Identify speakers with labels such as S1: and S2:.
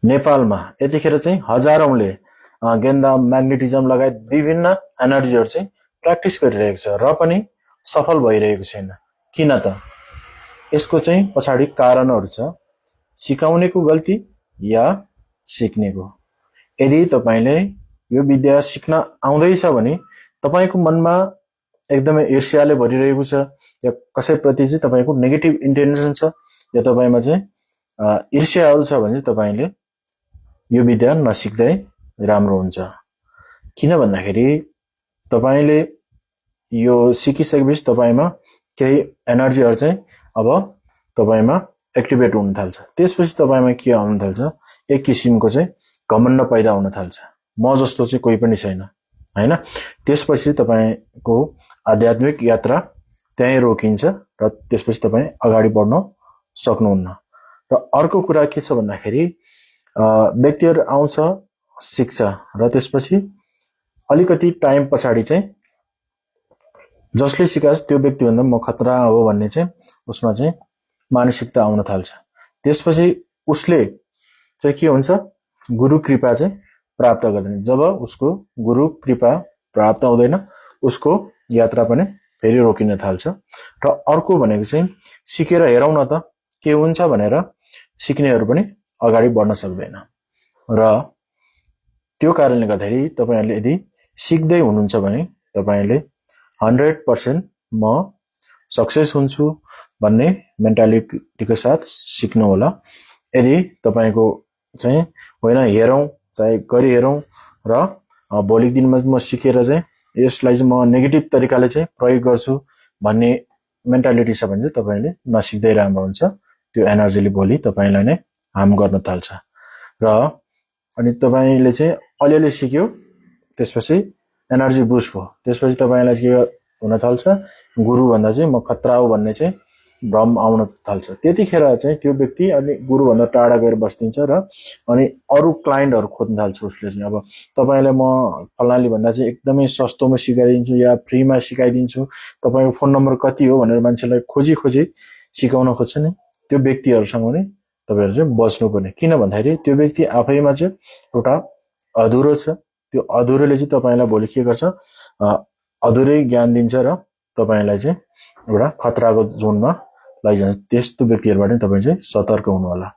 S1: नेपालमा यतिखेर चाहिँ हजारौंले गेन्दा म्याग्नेटिजम लगायत विभिन्न एनर्जीहरु चाहिँ प्र्याक्टिस गरिरहेको छ र पनि सफल भइरहेको छैन। किन त? यसको चाहिँ पछाडी कारणहरु छ। सिकाउनेको गल्ती या सिक्नेको। यदि तपाईले यो विद्या सिक्न आउँदैछ भने तपाईको मनमा एकदमै ईर्ष्याले भरिरहेको छ या कसैप्रति चाहिँ तपाईको नेगेटिभ इन्टेन्सन छ या तपाईमा चाहिँ ईर्ष्याहरु छ भने तपाईले यो विद्या नसिक्दै राम्रो हुन्छ। किन भन्दाखेरि तपाईले यो सिकिसकेपछि तपाईमा केही एनर्जीहरु चाहिँ अब तपाईमा एक्टिभेट हुन थाल्छ। त्यसपछि तपाईमा के आउन थाल्छ? एक किसिमको चाहिँ घमण्ड पैदा हुन थाल्छ। म जस्तो चाहिँ कोही पनि छैन, हैन? त्यसपछि तपाईको आध्यात्मिक यात्रा त्यही रोकिन्छ र त्यसपछि तपाई अगाडि बढ्न सक्नुहुन्न। र अर्को कुरा के छ भन्दाखेरि व्यक्तिहरु आउँछ, सिक्छ र त्यसपछि अलिकति टाइम पछाडी चाहिँ जसले सिकास त्यो व्यक्ति भन्दा म खतरा हो भन्ने चाहिँ उसमा चाहिँ मानसिकता आउन थाल्छ। त्यसपछि उसले चाहिँ के हुन्छ? गुरु कृपा चाहिँ प्राप्त गर्दैन। जब उसको गुरु कृपा प्राप्त हुँदैन उसको यात्रा पनि फेरि रोकिन थाल्छ। र अर्को भनेको चाहिँ सिकेर हेरौं न त के हुन्छ भनेर सिक्नेहरु पनि अगाडि बढ्न सक्दैन। र त्यो कारणले गर्दाखेरि तपाईहरुले यदि सिक्दै हुनुहुन्छ भने तपाईले 100% म सक्सेस हुन्छु भन्ने मेन्टालिटीको साथ सिक्नु होला। यदि तपाईको चाहिँ होइन हेरौं चाहे गरि हेरौं र भोलिको दिनमा म सिकेर चाहिँ यसलाई चाहिँ म नेगेटिभ तरिकाले चाहिँ प्रयोग गर्छु भन्ने मेन्टालिटी छ भने चाहिँ तपाईले नसिक्दै राम्रो हुन्छ। त्यो एनर्जीले भोलि तपाईलाई नै हार्म गर्न थाल्छ। र अनि तपाईले चाहिँ अलिअलि सिक्यो, त्यसपछि एनर्जी बुस्ट भयो, त्यसपछि तपाईलाई के हुन थाल्छ? गुरु भन्दा चाहिँ म खतरा हो भन्ने चाहिँ भ्रम आउन थाल्छ। त्यतिखेर चाहिँ त्यो व्यक्ति अनि गुरु भन्दा टाढा गएर बस्दिन्छ र अनि अरु क्लाइन्टहरु खोज्न थाल्छ उसले चाहिँ। अब तपाईलाई म फलानाले भन्दा चाहिँ एकदमै सस्तोमा सिकाइदिन्छु या फ्रीमा सिकाइदिन्छु, तपाईको फोन नम्बर कति हो भनेर मान्छेलाई खोजी खोजी सिकाउन खोज्छ नि, त्यो व्यक्तिहरुसँग पनि तपाईहरु चाहिँ बच्नु पर्ने। किन भन्दाखेरि त्यो व्यक्ति आफैमा चाहिँ एउटा अधुरो छ। त्यो अधुरोले चाहिँ तपाईलाई भोलि के गर्छ? अधुरै ज्ञान दिन्छ र तपाईलाई चाहिँ एउटा खतराको जोनमा लैजान्छ। त्यस्तो व्यक्तिहरुबाट तपाई चाहिँ सतर्क हुनु होला।